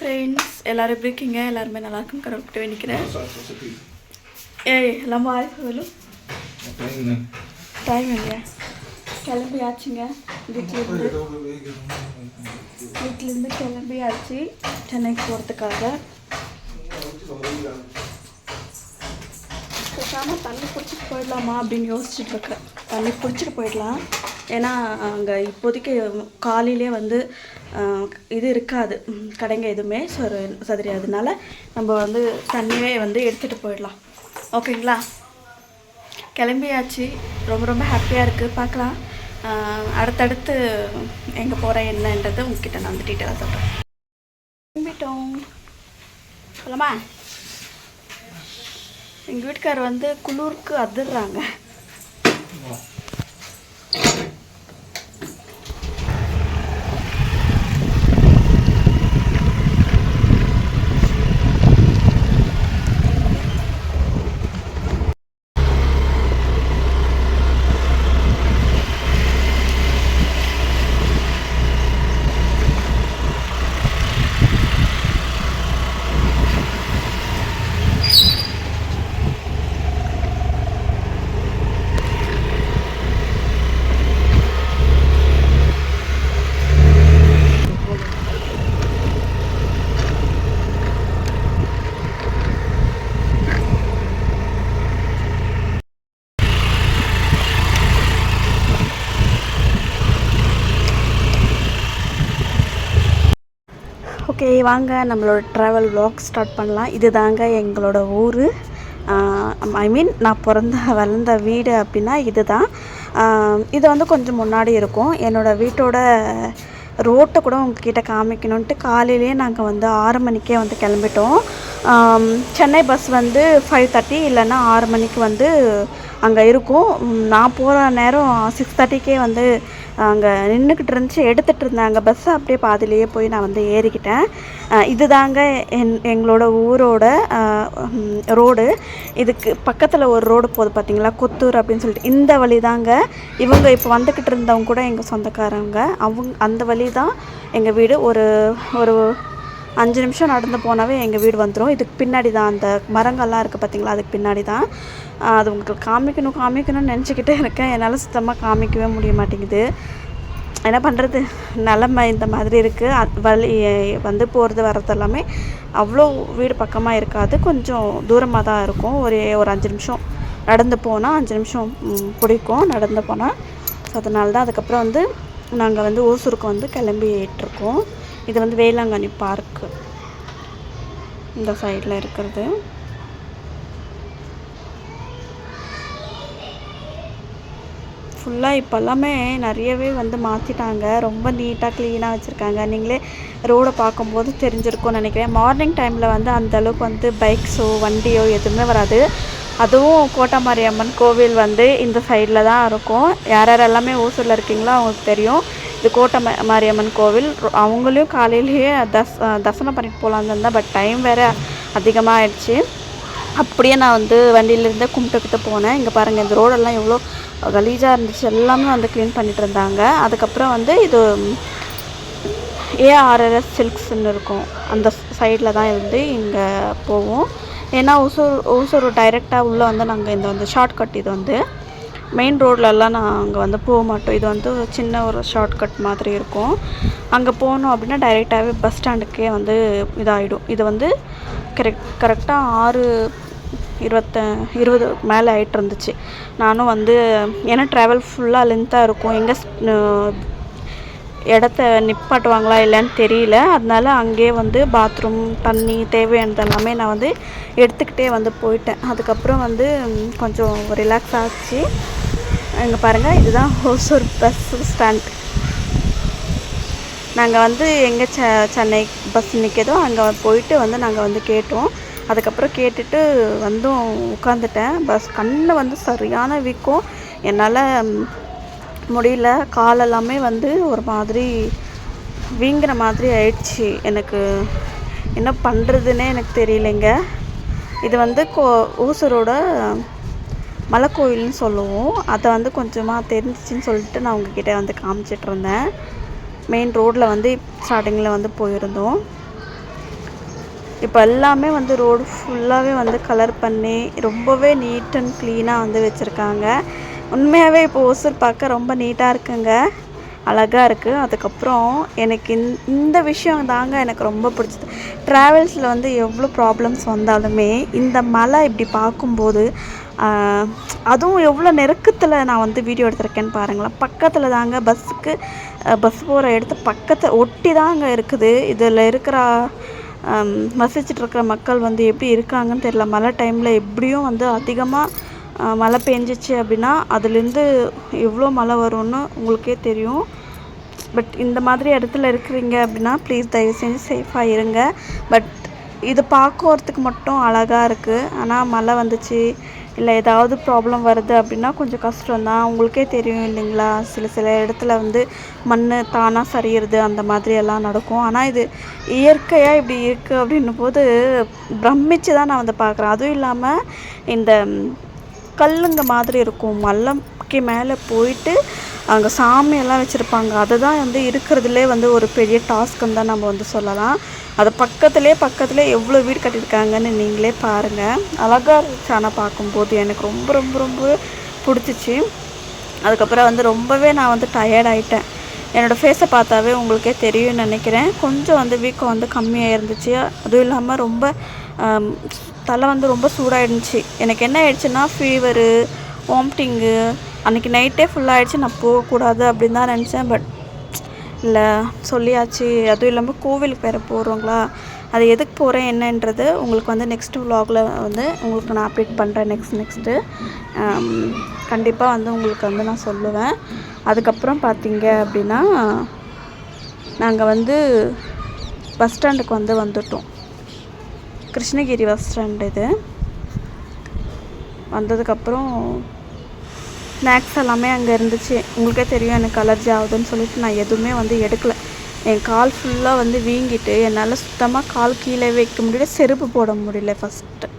Friends, எல்லோரும் எப்படி இருக்கீங்க? எல்லாருமே நல்லா இருக்கும் கடவுள்கிட்ட வேண்டிக்கிறேன். எல்லாம் வாய்ப்பு டைம் இல்லையா? கிளம்பியாச்சுங்க. வீட்டிலேருந்து கிளம்பியாச்சு சென்னைக்கு போகிறதுக்காக. பேசாமல் தண்ணி பிடிச்சிட்டு போயிடலாமா அப்படின்னு யோசிச்சுட்டு இருக்கேன். தண்ணி பிடிச்சிட்டு போயிடலாம். ஏன்னா அங்கே இப்போதைக்கு காலையிலே வந்து இது இருக்காது, கடைங்க எதுவுமே சதுரியாதனால நம்ம வந்து தண்ணியே வந்து எடுத்துகிட்டு போயிடலாம். ஓகேங்களா? கிளம்பியாச்சு. ரொம்ப ரொம்ப ஹாப்பியாக இருக்குது. பார்க்கலாம் அடுத்தடுத்து எங்கே போகிறேன் என்னன்றது உங்ககிட்ட நான் வந்து டீட்டெயிலாக சொல்கிறேன். கிளம்பிட்டோம். சொல்லமா? எங்கள் வீட்டுக்கார் வந்து குளிருக்கு அதிர்றாங்க. ஓகே, வாங்க நம்மளோட ட்ராவல் வ்ளாக் ஸ்டார்ட் பண்ணலாம். இது தாங்க எங்களோட ஊர். ஐ மீன் நான் வளர்ந்த வீடு அப்படின்னா இது தான். இது வந்து கொஞ்சம் முன்னாடி இருக்கும். என்னோடய வீட்டோட ரோட்டை கூட உங்ககிட்ட காமிக்கணுன்ட்டு காலையிலேயே நாங்கள் வந்து 6 மணிக்கே வந்து கிளம்பிட்டோம். சென்னை பஸ் வந்து 5:30 இல்லைன்னா 6 மணிக்கு வந்து அங்கே இருக்கும். நான் போகிற நேரம் 6:30க்கே வந்து அங்கே நின்றுக்கிட்டு இருந்துச்சு, எடுத்துகிட்டு இருந்தாங்க பஸ்ஸை. அப்படியே பாதிலேயே போய் நான் வந்து ஏறிக்கிட்டேன். இது தாங்க எங்களோட ஊரோட ரோடு. இதுக்கு பக்கத்தில் ஒரு ரோடு போகுது பார்த்தீங்களா, கொத்தூர் அப்படின்னு சொல்லிட்டு. இந்த வழி தாங்க இவங்க இப்போ வந்துக்கிட்டு இருந்தவங்க கூட எங்கள் சொந்தக்காரங்க. அந்த வழி தான் எங்கள் வீடு. ஒரு 5 நிமிஷம் நடந்து போனாவே எங்கள் வீடு வந்துடும். இதுக்கு பின்னாடி தான் அந்த மரங்கள்லாம் இருக்குது பார்த்தீங்களா, அதுக்கு பின்னாடி தான். அது உங்களுக்கு காமிக்கணும்னு நினச்சிக்கிட்டே இருக்கேன். என்னால் சுத்தமாக காமிக்கவே முடிய மாட்டேங்குது. என்ன பண்ணுறது, நிலமை இந்த மாதிரி இருக்குது. வழி வந்து போகிறது வர்றது எல்லாமே அவ்வளோ வீடு பக்கமாக இருக்காது, கொஞ்சம் தூரமாக தான் இருக்கும். ஒரு 5 நிமிஷம் நடந்து போனால் 5 நிமிஷம் பிடிக்கும் நடந்து போனால். ஸோ அதனால தான் அதுக்கப்புறம் வந்து நாங்கள் வந்து ஓசூருக்கு வந்து கிளம்பிகிட்ருக்கோம். இது வந்து வேளாங்கண்ணி பார்க்கு இந்த சைடில் இருக்கிறது. ஃபுல்லாக இப்போ எல்லாமே நிறையவே வந்து மாற்றிட்டாங்க. ரொம்ப நீட்டாக க்ளீனாக வச்சுருக்காங்க. நீங்களே ரோடை பார்க்கும்போது தெரிஞ்சிருக்கும்னு நினைக்கிறேன். மார்னிங் டைமில் வந்து அந்தளவுக்கு வந்து பைக்ஸோ வண்டியோ எதுவுமே வராது. அதுவும் கோட்டாமாரியம்மன் கோவில் வந்து இந்த சைடில் தான் இருக்கும். யார் எல்லாமே ஓசூரில் இருக்கீங்களோ அவங்களுக்கு தெரியும். இது கோட்டாமாரியம்மன் கோவில். அவங்களையும் காலையிலேயே தரிசனம் பண்ணிட்டு போகலான்னு இருந்தேன். பட் டைம் வேறு அதிகமாக ஆயிடுச்சு. அப்படியே நான் வந்து வண்டியிலேருந்தே கும்பிட்டுக்கிட்டு போனேன். இங்கே பாருங்கள், இந்த ரோடெல்லாம் எவ்வளோ கலீஜாக இருந்துச்சு. எல்லாமே வந்து க்ளீன் பண்ணிகிட்டு இருந்தாங்க. அதுக்கப்புறம் வந்து இது ARS சில்க்ஸ்ன்னு இருக்கும். அந்த சைடில் தான் வந்து இங்கே போவோம். ஏன்னா ஓசூர் டைரெக்டாக உள்ளே வந்து நாங்கள் இந்த வந்து ஷார்ட்கட். இது வந்து மெயின் ரோட்லலாம் நாங்கள் வந்து போக மாட்டோம். இது வந்து சின்ன ஒரு ஷார்ட்கட் மாதிரி இருக்கும். அங்கே போகணும் அப்படின்னா டைரெக்டாகவே பஸ் ஸ்டாண்டுக்கே வந்து இதாகிடும். இது வந்து கரெக்டாக 6:20 மேலே ஆகிட்டு இருந்துச்சு. நானும் வந்து ஏன்னா ட்ராவல் ஃபுல்லாக லென்த்தாக இருக்கும். எங்கே இடத்த நிப்பாட்டுவாங்களா இல்லைன்னு தெரியல. அதனால அங்கேயே வந்து பாத்ரூம், தண்ணி தேவையானது எல்லாமே நான் வந்து எடுத்துக்கிட்டே வந்து போயிட்டேன். அதுக்கப்புறம் வந்து கொஞ்சம் ரிலாக்ஸ் ஆச்சு. இங்கே பாருங்கள், இதுதான் ஓசூர் பஸ் ஸ்டாண்ட். நாங்கள் வந்து எங்கே சென்னை பஸ் நிற்கிதோ அங்கே போயிட்டு வந்து நாங்கள் வந்து கேட்டோம். அதுக்கப்புறம் கேட்டுட்டு வந்தும் உட்காந்துட்டேன். பஸ் கண்ணு வந்து சரியான வீக்கம். என்னால் முடியல. காலெல்லாமே வந்து ஒரு மாதிரி வீங்கிற மாதிரி ஆயிடுச்சு. எனக்கு என்ன பண்ணுறதுன்னே எனக்கு தெரியலைங்க. இது வந்து ஓசூரோட மலைக்கோயில்னு சொல்லுவோம். அதை வந்து கொஞ்சமாக தெரிஞ்சிச்சின்னு சொல்லிட்டு நான் உங்ககிட்ட வந்து காமிச்சிட்ருந்தேன். மெயின் ரோட்டில் வந்து ஸ்டார்டிங்கில் வந்து போயிருந்தோம். இப்போ எல்லாமே வந்து ரோடு ஃபுல்லாகவே வந்து கலர் பண்ணி ரொம்பவே நீட் அண்ட் க்ளீனாக வந்து வச்சுருக்காங்க. உண்மையாகவே இப்போ ஓசூர் பார்க்க ரொம்ப நீட்டாக இருக்குங்க, அழகாக இருக்குது. அதுக்கப்புறம் எனக்கு இந்த விஷயம் தாங்க எனக்கு ரொம்ப பிடிச்சது. ட்ராவல்ஸில் வந்து எவ்வளோ ப்ராப்ளம்ஸ் வந்தாலுமே இந்த மலை இப்படி பார்க்கும்போது அதுவும் எவ்வளோ நெருக்கத்தில் நான் வந்து வீடியோ எடுத்திருக்கேன்னு பாருங்களேன். பக்கத்தில் தாங்க பஸ் போகிற இடத்து பக்கத்தை ஒட்டி தாங்க இருக்குது. இதில் இருக்கிற வசிச்சுட்டு இருக்கிற மக்கள் வந்து எப்படி இருக்காங்கன்னு தெரியல. மழை டைமில் எப்படியும் வந்து அதிகமாக மழை பெஞ்சிச்சு அப்படின்னா அதுலேருந்து எவ்வளோ மழை வரும்னு உங்களுக்கே தெரியும். பட் இந்த மாதிரி இடத்துல இருக்கிறீங்க அப்படின்னா ப்ளீஸ் தயவு செஞ்சு சேஃபாக இருங்க. பட் இது பார்க்கறதுக்கு மட்டும் அழகாக இருக்குது. ஆனால் மழை வந்துச்சு இல்லை ஏதாவது ப்ராப்ளம் வருது அப்படின்னா கொஞ்சம் கஷ்டம்தான். உங்களுக்கே தெரியும் இல்லைங்களா, சில இடத்துல வந்து மண் தானாக சரியிறது அந்த மாதிரி எல்லாம் நடக்கும். ஆனால் இது இயற்கையாக இப்படி இருக்குது அப்படின்னும் போது பிரமிச்சு தான் நான் வந்து பார்க்குறேன். அதுவும் இல்லாமல் இந்த கல்லுங்க மாதிரி இருக்கும், மலைக்கு மேலே போயிட்டு அங்கே சாமியெல்லாம் வச்சுருப்பாங்க. அதுதான் வந்து இருக்கிறதுலே வந்து ஒரு பெரிய டாஸ்க்குன்னு தான் நம்ம வந்து சொல்லலாம். அது பக்கத்துலேயே எவ்வளோ வீடு கட்டியிருக்காங்கன்னு நீங்களே பாருங்கள். அழகாக இருந்துச்சு. ஆனால் பார்க்கும்போது எனக்கு ரொம்ப ரொம்ப ரொம்ப பிடிச்சிச்சு. அதுக்கப்புறம் வந்து ரொம்பவே நான் வந்து டயர்ட் ஆகிட்டேன். என்னோடய ஃபேஸை பார்த்தாவே உங்களுக்கே தெரியும்னு நினைக்கிறேன். கொஞ்சம் வந்து வீக்கம் வந்து கம்மியாக இருந்துச்சு. அதுவும் இல்லாமல் ரொம்ப தலை வந்து ரொம்ப சூடாகிடுச்சு. எனக்கு என்ன ஆயிடுச்சுன்னா ஃபீவரு, வாமிட்டிங்கு. அன்றைக்கி நைட்டே ஃபுல்லாகிடுச்சு. நான் போகக்கூடாது அப்படின்னு தான் நினச்சேன். பட் இல்லை, சொல்லியாச்சு. அதுவும் இல்லாமல் கோவிலுக்கு வேறு போகிறோங்களா, அது எதுக்கு போகிறேன் என்னன்றது உங்களுக்கு வந்து நெக்ஸ்ட்டு விலாகில் வந்து உங்களுக்கு நான் அப்டேட் பண்ணுறேன். நெக்ஸ்ட்டு கண்டிப்பாக வந்து உங்களுக்கு வந்து நான் சொல்லுவேன். அதுக்கப்புறம் பார்த்தீங்க அப்படின்னா நாங்கள் வந்து பஸ் ஸ்டாண்டுக்கு வந்து வந்துட்டோம். கிருஷ்ணகிரி பஸ் ஸ்டாண்டு இது. வந்ததுக்கப்புறம் ஸ்நாக்ஸ் எல்லாமே அங்கே இருந்துச்சு. உங்களுக்கே தெரியும் எனக்கு அலர்ஜி ஆகுதுன்னு சொல்லிட்டு நான் எதுவுமே வந்து எடுக்கலை. என் கால் ஃபுல்லாக வந்து வீங்கிட்டு என்னால் சுத்தமாக கால் கீழே வைக்க முடியல, செருப்பு போட முடியல. ஃபஸ்ட்டு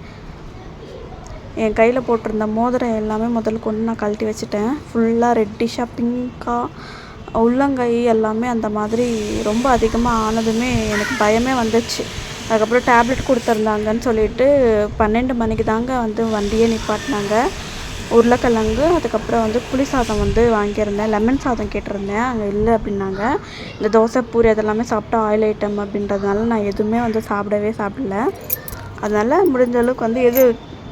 என் கையில் போட்டிருந்த மோதிரம் எல்லாமே முதல்ல கொண்டு நான் கழட்டி வச்சுட்டேன். ஃபுல்லாக ரெட்டிஷாக பிங்காக உள்ளங்கை எல்லாமே அந்த மாதிரி ரொம்ப அதிகமாக ஆனதுமே எனக்கு பயமே வந்துச்சு. அதுக்கப்புறம் டேப்லெட் கொடுத்துருந்தாங்கன்னு சொல்லிட்டு 12 மணிக்கு தாங்க வந்து வண்டியே நிப்பாட்டினாங்க. உருளைக்கிழங்கு, அதுக்கப்புறம் வந்து புளி சாதம் வந்து வாங்கியிருந்தேன். லெமன் சாதம் கேட்டிருந்தேன், அங்கே இல்லை அப்படின்னாங்க. இந்த தோசை பூரி அதெல்லாமே சாப்பிட்டா ஆயில் ஐட்டம் அப்படின்றதுனால நான் எதுவுமே வந்து சாப்பிடல. அதனால் முடிஞ்ச அளவுக்கு வந்து எது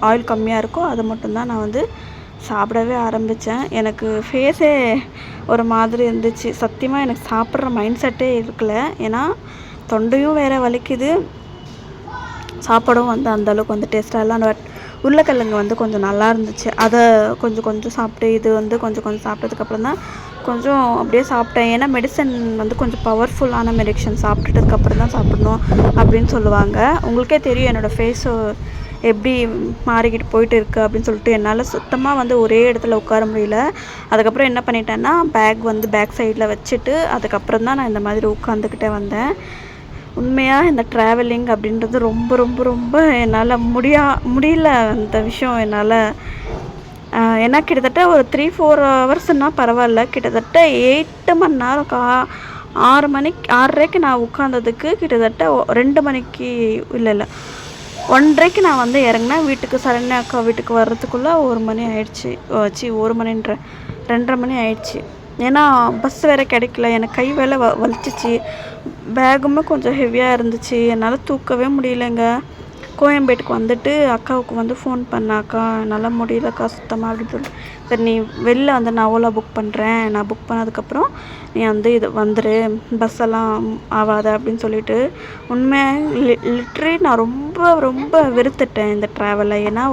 ஆயில் கம்மியாக இருக்கோ அதை மட்டும்தான் நான் வந்து சாப்பிடவே ஆரம்பித்தேன். எனக்கு ஃபேஸே ஒரு மாதிரி இருந்துச்சு. சத்தியமாக எனக்கு சாப்பிட்ற மைண்ட் செட்டே இருக்கல. ஏன்னா தொண்டையும் வேறு வலிக்குது, சாப்பாடும் வந்து அந்தளவுக்கு வந்து டேஸ்ட்டாக இல்லை. அந்த உருளைக்கிழங்கு வந்து கொஞ்சம் நல்லா இருந்துச்சு. அதை கொஞ்சம் சாப்பிட்டு இது வந்து கொஞ்சம் சாப்பிட்டதுக்கப்புறம் தான் கொஞ்சம் அப்படியே சாப்பிட்டேன். ஏன்னா மெடிசன் வந்து கொஞ்சம் பவர்ஃபுல்லான மெடிசன் சாப்பிட்டுட்டதுக்கப்புறம் தான் சாப்பிடணும் அப்படின்னு சொல்லுவாங்க. உங்களுக்கே தெரியும் என்னோடய ஃபேஸு எப்படி மாறிக்கிட்டு போயிட்டு இருக்குது அப்படின்னு சொல்லிட்டு என்னால் சுத்தமாக வந்து ஒரே இடத்துல உட்கார முடியல. அதுக்கப்புறம் என்ன பண்ணிட்டேன்னா பேக் சைடில் வச்சுட்டு அதுக்கப்புறம் தான் நான் இந்த மாதிரி உட்காந்துக்கிட்டே வந்தேன். உண்மையாக இந்த ட்ராவலிங் அப்படின்றது ரொம்ப ரொம்ப ரொம்ப என்னால் முடியல அந்த விஷயம் என்னால். ஏன்னா கிட்டத்தட்ட ஒரு 3-4 ஹவர்ஸ்னால் பரவாயில்ல, கிட்டத்தட்ட 8 மணி நேரம் 6:30க்கு நான் உட்காந்ததுக்கு கிட்டத்தட்ட 2 மணிக்கு இல்லை 1:30க்கு நான் வந்து இறங்கினேன். சரண்யா அக்கா வீட்டுக்கு வர்றதுக்குள்ளே 1 மணி ஆயிடுச்சு. 1 மணின்ற 2:30 மணி ஆயிடுச்சு. ஏன்னா பஸ் வேறு கிடைக்கல. எனக்கு கை வேலை வலிச்சிச்சு. பேகுமே கொஞ்சம் ஹெவியாக இருந்துச்சு. என்னால் தூக்கவே முடியலைங்க. கோயம்பேட்டுக்கு வந்துட்டு அக்காவுக்கு வந்து ஃபோன் பண்ணாக்கா என்னால் முடியலக்கா சுத்தமாக அப்படின்னு சொல்லிட்டு, சரி நீ வெளில வந்து நான் ஓலா புக் பண்ணுறேன், நான் புக் பண்ணதுக்கப்புறம் நீ வந்து இது வந்துடு, பஸ்ஸெல்லாம் ஆகாத அப்படின்னு சொல்லிட்டு. உண்மையாக லிட்ரலி நான் ரொம்ப ரொம்ப வெறுத்துட்டேன் இந்த ட்ராவலை. ஏன்னா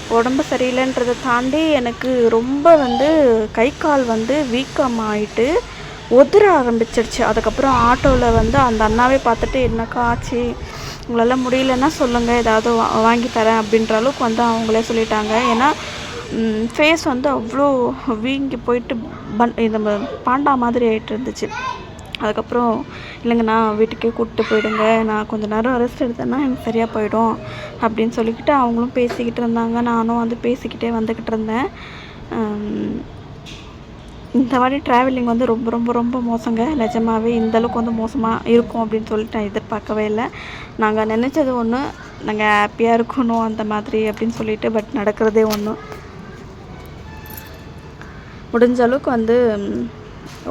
உடம்பு சரியில்லைன்றதை தாண்டி எனக்கு ரொம்ப வந்து கை கால் வந்து வீக்கமாகிட்டு உதிர ஆரம்பிச்சிருச்சு. அதுக்கப்புறம் ஆட்டோவில் வந்து அந்த அண்ணாவே பார்த்துட்டு என்னக்கா ஆச்சு, உங்களால் முடியலன்னா சொல்லுங்கள், ஏதாவது வாங்கி தரேன் அப்படின்ற அளவுக்கு வந்து அவங்களே சொல்லிட்டாங்க. ஏன்னா ஃபேஸ் வந்து அவ்வளோ வீங்கி போயிட்டு இந்த பாண்டா மாதிரி ஆகிட்டு இருந்துச்சு. அதுக்கப்புறம் இல்லைங்கண்ணா வீட்டுக்கே கூப்பிட்டு போயிடுங்க, நான் கொஞ்சம் நேரம் ரெஸ்ட் எடுத்தேன்னா எனக்கு சரியாக போயிடும் அப்படின்னு சொல்லிக்கிட்டு அவங்களும் பேசிக்கிட்டு இருந்தாங்க. நானும் வந்து பேசிக்கிட்டே வந்துக்கிட்டு இருந்தேன். இந்த வாட்டி ட்ராவலிங் வந்து ரொம்ப ரொம்ப ரொம்ப மோசங்க. நிஜமாகவே இந்தளவுக்கு வந்து மோசமாக இருக்கும் அப்படின்னு சொல்லிட்டு நான் எதிர்பார்க்கவே இல்லை. நாங்கள் நினச்சது ஒன்று, நாங்கள் ஹாப்பியாக இருக்கணும் அந்த மாதிரி அப்படின்னு சொல்லிட்டு, பட் நடக்கிறதே ஒன்று. முடிஞ்ச அளவுக்கு வந்து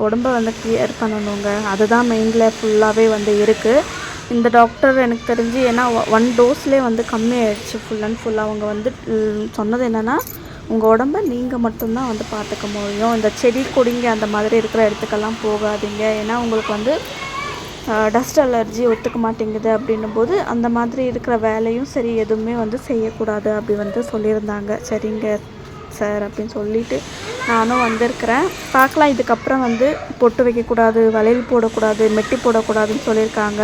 உடம்பை வந்து கிளியர் பண்ணணுங்க. அதுதான் மெயினில் ஃபுல்லாகவே வந்து இருக்குது. இந்த டாக்டர் எனக்கு தெரிஞ்சு ஏன்னா 1 டோஸ்லேயே வந்து கம்மியாயிடுச்சு ஃபுல் அண்ட் ஃபுல். அவங்க வந்து சொன்னது என்னென்னா, உங்கள் உடம்பை நீங்கள் மட்டும்தான் வந்து பார்த்துக்க முடியும். இந்த செடி கொடிங்க அந்த மாதிரி இருக்கிற இடத்துக்கெல்லாம் போகாதீங்க. ஏன்னா உங்களுக்கு வந்து டஸ்ட் அலர்ஜி ஒத்துக்க மாட்டேங்குது அப்படின்னும் போது அந்த மாதிரி இருக்கிற வேலையும் சரி எதுவுமே வந்து செய்யக்கூடாது அப்படி வந்து சொல்லியிருந்தாங்க. சரிங்க சார் அப்படின்னு சொல்லிவிட்டு நானும் வந்திருக்கிறேன். பார்க்கலாம். இதுக்கப்புறம் வந்து பொட்டு வைக்கக்கூடாது, வளையல் போடக்கூடாது, மெட்டி போடக்கூடாதுன்னு சொல்லியிருக்காங்க.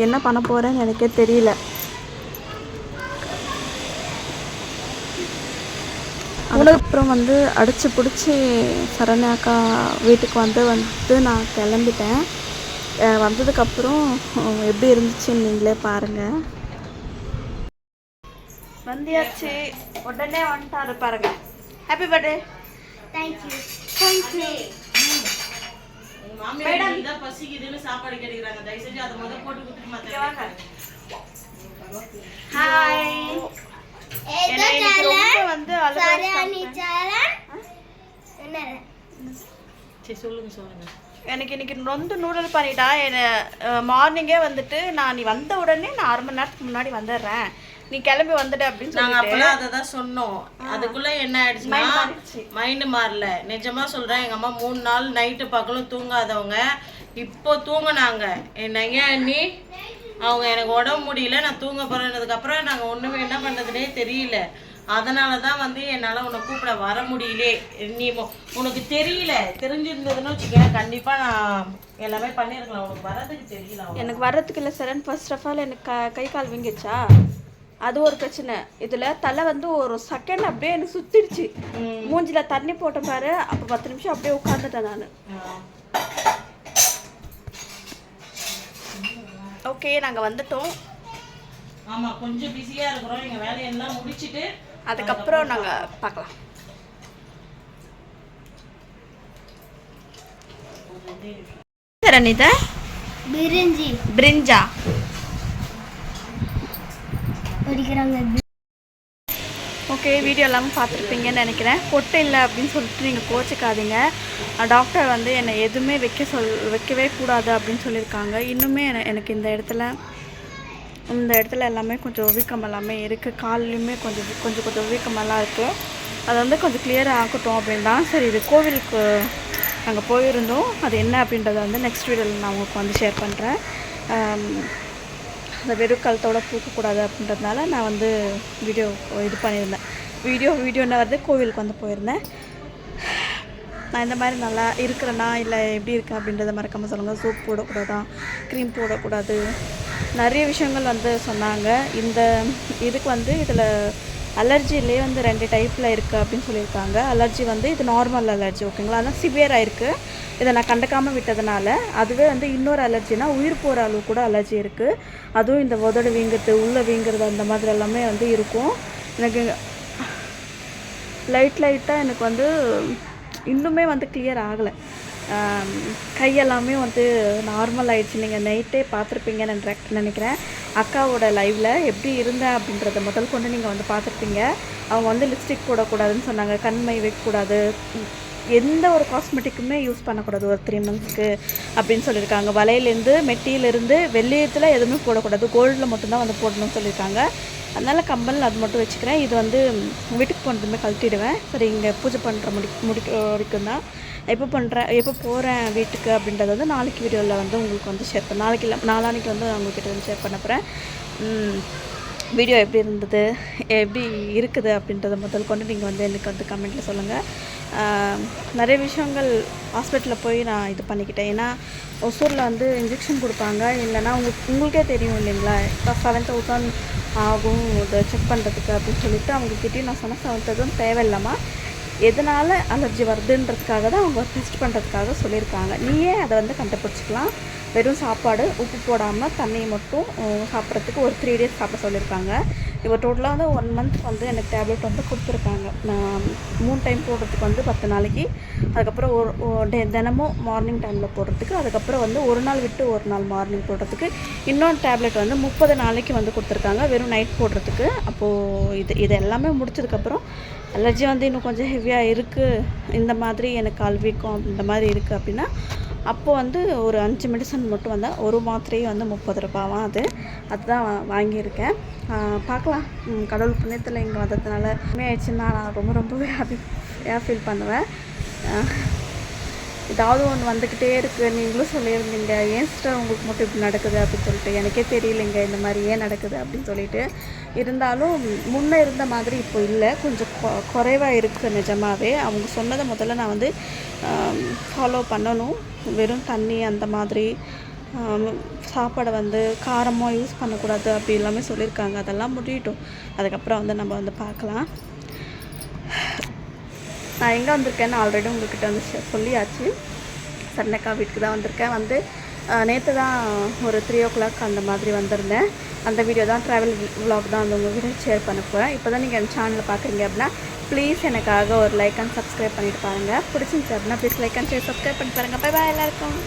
என்ன பண்ண போகிறேன்னு எனக்கே தெரியல. அதுக்கப்புறம் வந்து அடித்து பிடிச்சி சரண்யாக்கா வீட்டுக்கு வந்து நான் கிளம்பிட்டேன். வந்ததுக்கப்புறம் எப்படி இருந்துச்சுன்னு நீங்களே பாருங்கள். வந்தியாச்சு, உடனே வந்துட்டாரு பாருங்க. Happy birthday. தேங்க்யூ. மேடம் இத பசிக்குதுன்னு சாப்பாடு கேக்குறாங்க. தயவு செஞ்சு அத முத போட்டு குடுத்துட்டு மாட்டேங்க. ஹாய். எனக்கு ரொம்ப வந்து சரண்யா சேனல் என்ன சரி சொல்லுங்க. எனக்கு இன்னைக்கு நொந்து நூடல் பண்ணிட்டா. மார்னிங்கே வந்துட்டு நீ வந்த உடனே நான் 1/2 மணி நேரத்துக்கு முன்னாடி வந்துடுறேன், நீ கிளம்பி வந்துடு அப்படின்னு நாங்க அப்பலாம் அதை தான் சொன்னோம். அதுக்குள்ள என்ன ஆயிடுச்சுன்னா மைண்ட் மாறல. நிஜமா சொல்றேன், எங்க அம்மா 3 நாள் நைட்டு பகலும் தூங்காதவங்க இப்போ தூங்கினாங்க. என்னங்க நீ அவங்க எனக்கு உடம்பு முடியல நான் தூங்க போறேன்னதுக்கு அப்புறம் நாங்க ஒண்ணுமே என்ன பண்றதுனே தெரியல. அதனால தான் வந்து என்னால் உன்னை கூப்பிட வர முடியலே. நீ உனக்கு தெரியல, தெரிஞ்சிருந்ததுன்னு வச்சுக்க கண்டிப்பாக நான் எல்லாமே பண்ணியிருக்கலாம். உனக்கு வர்றதுக்கு தெரியல. எனக்கு வர்றதுக்கு இல்லை சார். ஃபர்ஸ்ட் ஆஃப் ஆல் எனக்கு கை கால் வீங்கிடுச்சா, அது ஒரு பிரச்சனை. இதில் தலை வந்து ஒரு செகண்ட் அப்படியே எனக்கு சுற்றிடுச்சு. மூஞ்சில் தண்ணி போட்ட பாரு, அப்போ 10 நிமிஷம் அப்படியே உட்காந்துட்டேன் நான். ஓகே, நாங்கள் வந்துட்டோம். ஆமாம், கொஞ்சம் பிஸியாக இருக்கிறோம். எங்கள் வேலையெல்லாம் முடிச்சுட்டு அதுக்கப்புறம் நாங்கள் பார்க்கலாம். ரனிதா பிரிஞ்சா ஓகே, வீடியோ எல்லாமே பார்த்துருப்பீங்கன்னு நினைக்கிறேன். பொட்டு இல்லை அப்படின்னு சொல்லிட்டு நீங்கள் கோச்சிக்காதீங்க. டாக்டர் வந்து என்னை எதுவுமே வைக்கவே கூடாது அப்படின்னு சொல்லியிருக்காங்க. இன்னுமே எனக்கு இந்த இடத்துல எல்லாமே கொஞ்சம் வீக்கம் எல்லாமே இருக்குது. கால்லையுமே கொஞ்சம் வீக்கமெல்லாம் இருக்குது. அதை வந்து கொஞ்சம் கிளியராக ஆக்கட்டும் அப்படின்னு தான். சரி, இது கோவிலுக்கு நாங்கள் போயிருந்தோம். அது என்ன அப்படின்றத வந்து நெக்ஸ்ட் வீடியோவில் நான் உங்களுக்கு வந்து ஷேர் பண்ணுறேன். அந்த வெறுக்கலத்தோடு பூக்கக்கூடாது அப்படின்றதுனால நான் வந்து வீடியோ இது பண்ணியிருந்தேன். வீடியோன்னு வந்து கோவிலுக்கு வந்து போயிருந்தேன். நான் இந்த மாதிரி நல்லா இருக்கிறேன்னா இல்லை எப்படி இருக்கேன் அப்படின்றத மறக்காமல் சொல்லுங்கள். சோப் போடக்கூடாதா, க்ரீம் போடக்கூடாது, நிறைய விஷயங்கள் வந்து சொன்னாங்க. இதுக்கு வந்து இதில் அலர்ஜிலே வந்து 2 டைப்பில் இருக்குது அப்படின்னு சொல்லியிருக்காங்க. அலர்ஜி வந்து இது நார்மல் அலர்ஜி, ஓகேங்களா, ஆனால் சிவியராக இருக்குது. இதை நான் கண்டுக்காமல் விட்டதுனால. அதுவே வந்து இன்னொரு அலர்ஜினா உயிர் போகிற அளவு கூட அலர்ஜி இருக்குது. அதுவும் இந்த உதடு வீங்கிறது, உள்ளே வீங்கிறது அந்த மாதிரி எல்லாமே வந்து இருக்கும். எனக்கு லைட்டாக எனக்கு வந்து இன்னுமே வந்து கிளியர் ஆகலை. கையெல்லாமே வந்து நார்மல் ஆகிடுச்சு. நீங்கள் நைட்டே பார்த்துருப்பீங்கன்னு நினைக்கிறேன். அக்காவோட லைவில் எப்படி இருந்தேன் அப்படின்றத முதல் கொண்டு நீங்கள் வந்து பார்த்துருப்பீங்க. அவங்க வந்து லிப்ஸ்டிக் போடக்கூடாதுன்னு சொன்னாங்க, கண்மை வைக்கக்கூடாது, எந்த ஒரு காஸ்மெட்டிக்குமே யூஸ் பண்ணக்கூடாது ஒரு 3 மந்த்ஸ்க்கு அப்படின்னு சொல்லியிருக்காங்க. வலையிலேருந்து மெட்டியிலேருந்து வெள்ளியத்தில் எதுவுமே போடக்கூடாது, கோல்டில் மட்டும்தான் வந்து போடணும்னு சொல்லியிருக்காங்க. அதனால் கம்பல் அது மட்டும் வச்சுக்கிறேன். இது வந்து வீட்டுக்கு போனதுமே கழட்டிடுவேன். சரி, இங்கே பூஜை பண்ணுற முடிக்க வரைக்கும் தான். எப்போ போகிறேன் வீட்டுக்கு அப்படின்றத வந்து நாளைக்கு வீடியோவில் வந்து உங்களுக்கு வந்து ஷேர் பண்ண, நாளைக்கு இல்லை நாளான்னைக்கு வந்து உங்கள்கிட்ட வந்து ஷேர் பண்ண போகிறேன். வீடியோ எப்படி இருந்தது, எப்படி இருக்குது அப்படின்றத முதல் கொண்டு நீங்கள் வந்து எனக்கு வந்து கமெண்ட்டில் சொல்லுங்கள். நிறைய விஷயங்கள் ஹாஸ்பிட்டலில் போய் நான் இது பண்ணிக்கிட்டேன். ஏன்னா ஒசூரில் வந்து இன்ஜெக்ஷன் கொடுப்பாங்க, இல்லைன்னா உங்களுக்கே தெரியும் இல்லைங்களா, இப்போ 7,000 ஆகும் இதை செக் பண்ணுறதுக்கு அப்படின்னு சொல்லிட்டு அவங்கக்கிட்டேயும் நான் சொன்ன 7,000 தேவையில்லாமல் எதனால் அலர்ஜி வருதுன்றதுக்காக தான் அவங்க டெஸ்ட் பண்ணுறதுக்காக சொல்லியிருக்காங்க. நீயே அதை வந்து கண்டுபிடிச்சிக்கலாம். வெறும் சாப்பாடு உப்பு போடாமல் தண்ணியை மட்டும் சாப்பிட்றதுக்கு ஒரு 3 days சாப்பிட சொல்லியிருக்காங்க. இப்போ டோட்டலாக வந்து 1 month வந்து எனக்கு டேப்லெட் வந்து கொடுத்துருக்காங்க. நான் 3 டைம் போடுறதுக்கு வந்து 10 நாளைக்கு, அதுக்கப்புறம் தினமும் மார்னிங் டைமில் போடுறதுக்கு, அதுக்கப்புறம் வந்து ஒரு நாள் விட்டு ஒரு நாள் மார்னிங் போடுறதுக்கு, இன்னொரு டேப்லெட் வந்து 30 நாளைக்கு வந்து கொடுத்துருக்காங்க வெறும் நைட் போடுறதுக்கு. அப்போது இது எல்லாமே முடிச்சதுக்கப்புறம் அலர்ஜி வந்து இன்னும் கொஞ்சம் ஹெவியாக இருக்குது, இந்த மாதிரி எனக்கு கால் வீக்கம் இந்த மாதிரி இருக்குது அப்படின்னா அப்போது வந்து ஒரு 5 மெடிசன் மட்டும் வந்தால் ஒரு மாத்திரையே வந்து 30 ரூபாவாம். அதுதான் வாங்கியிருக்கேன். பார்க்கலாம், கடவுள் புண்ணியத்தில் இங்கே வந்ததுனால ஆயிடுச்சுன்னா நான் ரொம்பவே ஹாப்பியாக ஃபீல் பண்ணுவேன். ஏதாவது ஒன்று வந்துக்கிட்டே இருக்குது. நீங்களும் சொல்லியிருந்தீங்க, ஏன் சிஸ்டர் உங்களுக்கு மட்டும் இப்படி நடக்குது அப்படின்னு சொல்லிட்டு. எனக்கே தெரியலைங்க இந்த மாதிரி ஏன் நடக்குது அப்படின்னு சொல்லிட்டு. இருந்தாலும் முன்னே இருந்த மாதிரி இப்போ இல்லை, கொஞ்சம் குறைவாக இருக்குது நிஜமாகவே. அவங்க சொன்னதை முதல்ல நான் வந்து ஃபாலோ பண்ணணும். வெறும் தண்ணி அந்த மாதிரி, சாப்பாடை வந்து காரமாக யூஸ் பண்ணக்கூடாது அப்படி எல்லாமே சொல்லியிருக்காங்க. அதெல்லாம் முடியட்டும், அதுக்கப்புறம் வந்து நம்ம வந்து பார்க்கலாம். நான் எங்கே வந்திருக்கேன்னு ஆல்ரெடி உங்கள்கிட்ட வந்து சொல்லியாச்சு. சன்னக்கா வீட்டுக்கு தான் வந்திருக்கேன். வந்து நேற்று தான் ஒரு 3 o'clock அந்த மாதிரி வந்திருந்தேன். அந்த வீடியோ தான் ட்ராவல் vlog தான் வந்து உங்கள்கிட்ட ஷேர் பண்ண போகிறேன். இப்போ தான் நீங்கள் என் சேனலில் பார்க்குறீங்க அப்படின்னா ப்ளீஸ் எனக்காக ஒரு லைக் அண்ட் சப்ஸ்கிரைப் பண்ணிட்டு பாருங்கள். பிடிச்சிருந்துச்சு அப்படின்னா please like and share subscribe பண்ணி பாருங்கள். பை பாய் எல்லாருக்கும்.